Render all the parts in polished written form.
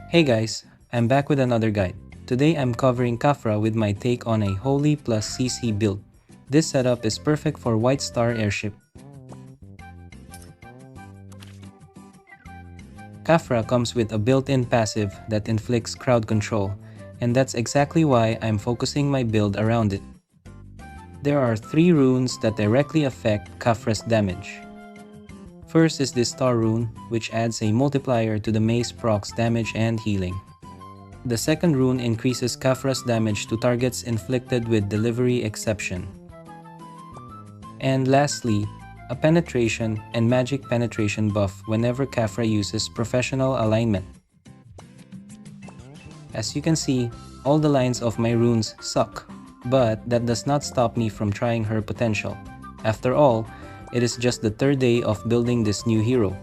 Hey guys, I'm back with another guide. Today I'm covering Kafra with my take on a Holy plus CC build. This setup is perfect for White Star Airship. Kafra comes with a built-in passive that inflicts crowd control, and that's exactly why I'm focusing my build around it. There are 3 runes that directly affect Kafra's damage. First is this Star rune, which adds a multiplier to the mace proc's damage and healing. The second rune increases Kafra's damage to targets inflicted with delivery exception. And lastly, a penetration and magic penetration buff whenever Kafra uses professional alignment. As you can see, all the lines of my runes suck, but that does not stop me from trying her potential. After all, it is just the 3rd day of building this new hero.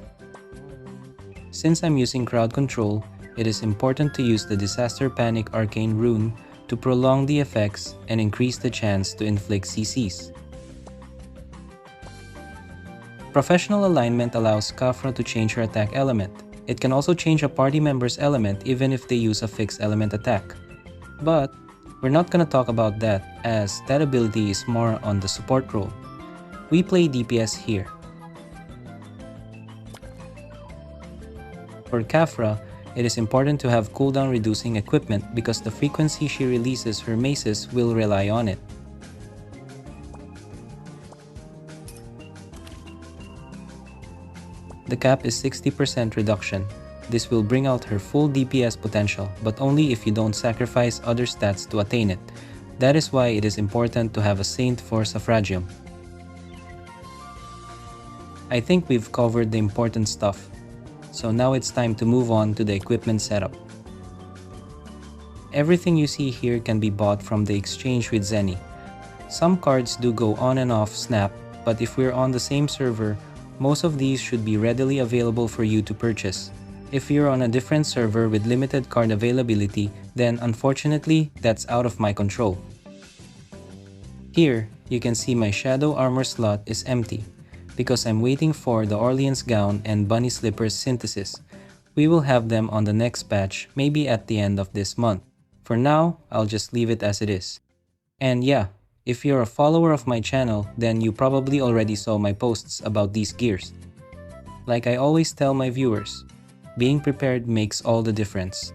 Since I'm using crowd control, it is important to use the Disaster Panic Arcane rune to prolong the effects and increase the chance to inflict CCs. Professional alignment allows Kafra to change her attack element. It can also change a party member's element even if they use a fixed element attack. But we're not gonna talk about that, as that ability is more on the support role. We play DPS here. For Kafra, it is important to have cooldown reducing equipment because the frequency she releases her maces will rely on it. The cap is 60% reduction. This will bring out her full DPS potential, but only if you don't sacrifice other stats to attain it. That is why it is important to have a Saint for Suffragium. I think we've covered the important stuff, so now it's time to move on to the equipment setup. Everything you see here can be bought from the exchange with Zenny. Some cards do go on and off Snap, but if we're on the same server, most of these should be readily available for you to purchase. If you're on a different server with limited card availability, then unfortunately, that's out of my control. Here, you can see my Shadow Armor slot is empty, because I'm waiting for the Orleans Gown and Bunny Slippers synthesis. We will have them on the next batch, maybe at the end of this month. For now, I'll just leave it as it is. And yeah, if you're a follower of my channel, then you probably already saw my posts about these gears. Like I always tell my viewers, being prepared makes all the difference.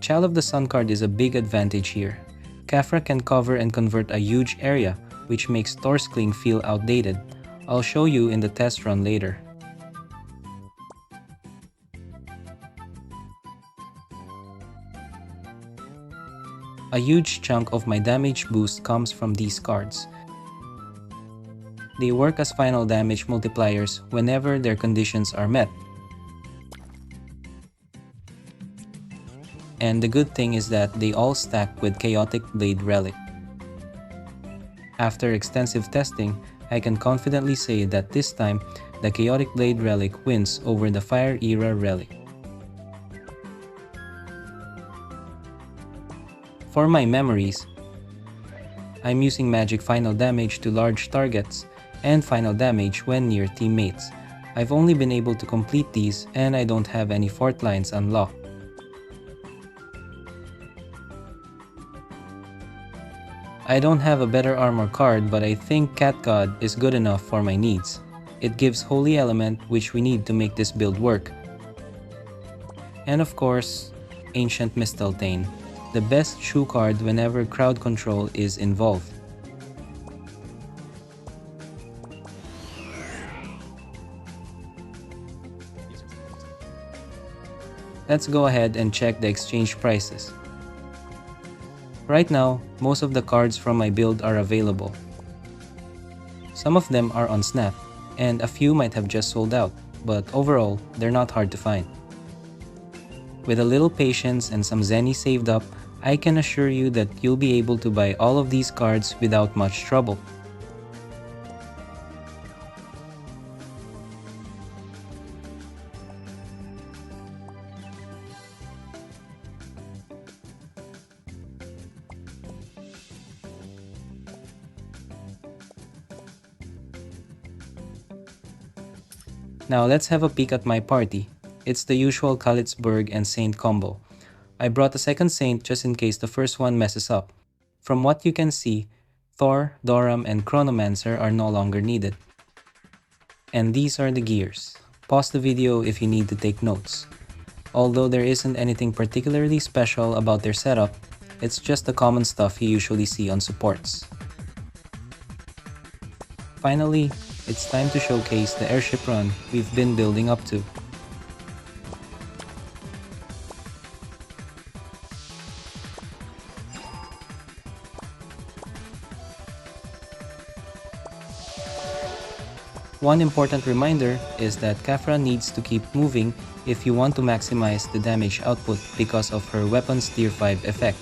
Child of the Sun card is a big advantage here. Kafra can cover and convert a huge area, which makes Torskling feel outdated. I'll show you in the test run later. A huge chunk of my damage boost comes from these cards. They work as final damage multipliers whenever their conditions are met. And the good thing is that they all stack with Chaotic Blade Relic. After extensive testing, I can confidently say that this time, the Chaotic Blade Relic wins over the Fire Era Relic. For my memories, I'm using magic final damage to large targets and final damage when near teammates. I've only been able to complete these and I don't have any fort lines unlocked. I don't have a better armor card, but I think Cat God is good enough for my needs. It gives Holy Element, which we need to make this build work. And of course, Ancient Mistletoe, the best shoe card whenever crowd control is involved. Let's go ahead and check the exchange prices. Right now, most of the cards from my build are available. Some of them are on Snap, and a few might have just sold out, but overall, they're not hard to find. With a little patience and some Zenny saved up, I can assure you that you'll be able to buy all of these cards without much trouble. Now let's have a peek at my party. It's the usual Kalitzberg and Saint combo. I brought a second Saint just in case the first one messes up. From what you can see, Thor, Doram, and Chronomancer are no longer needed. And these are the gears. Pause the video if you need to take notes. Although there isn't anything particularly special about their setup, it's just the common stuff you usually see on supports. Finally, it's time to showcase the airship run we've been building up to. One important reminder is that Kafra needs to keep moving if you want to maximize the damage output because of her weapon's tier 5 effect.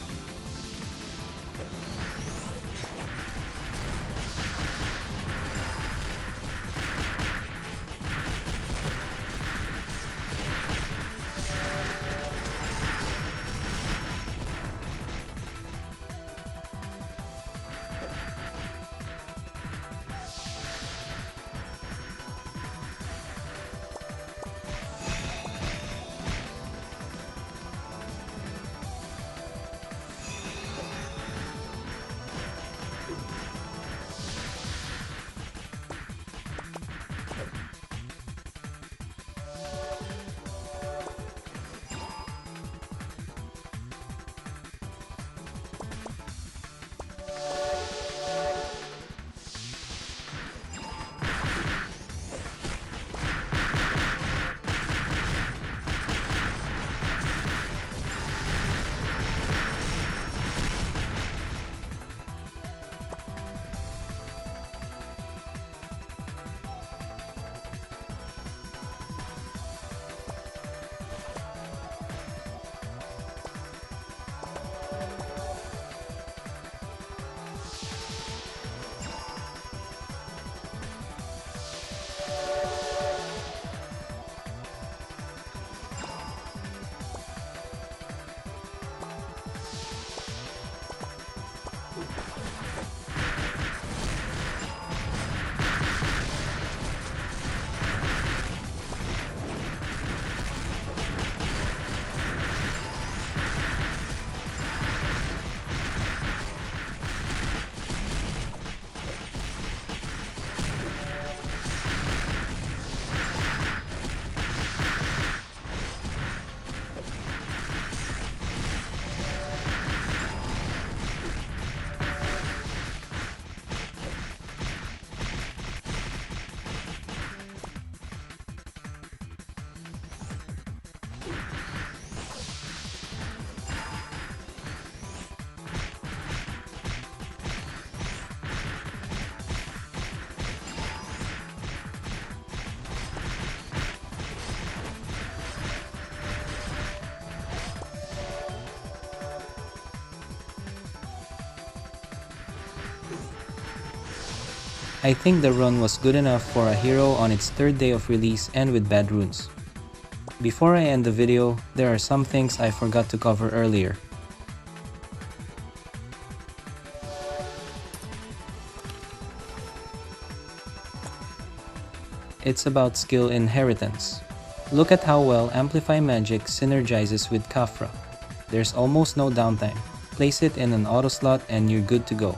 I think the run was good enough for a hero on its third day of release and with bad runes. Before I end the video, there are some things I forgot to cover earlier. It's about skill inheritance. Look at how well Amplify Magic synergizes with Kafra. There's almost no downtime. Place it in an auto slot and you're good to go.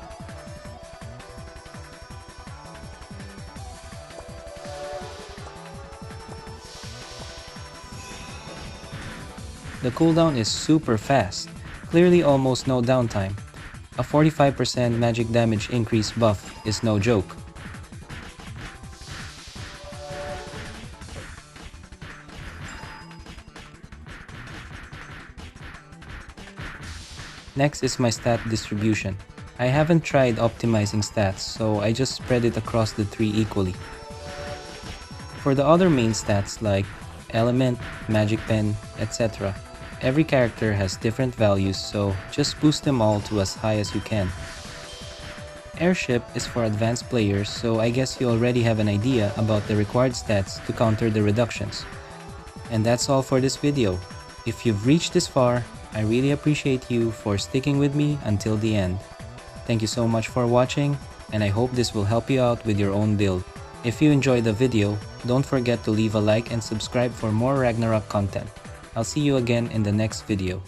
The cooldown is super fast, clearly almost no downtime. A 45% magic damage increase buff is no joke. Next is my stat distribution. I haven't tried optimizing stats, so I just spread it across the three equally. For the other main stats like element, magic pen, etc., every character has different values, so just boost them all to as high as you can. Airship is for advanced players, so I guess you already have an idea about the required stats to counter the reductions. And that's all for this video. If you've reached this far, I really appreciate you for sticking with me until the end. Thank you so much for watching, and I hope this will help you out with your own build. If you enjoyed the video, don't forget to leave a like and subscribe for more Ragnarok content. I'll see you again in the next video.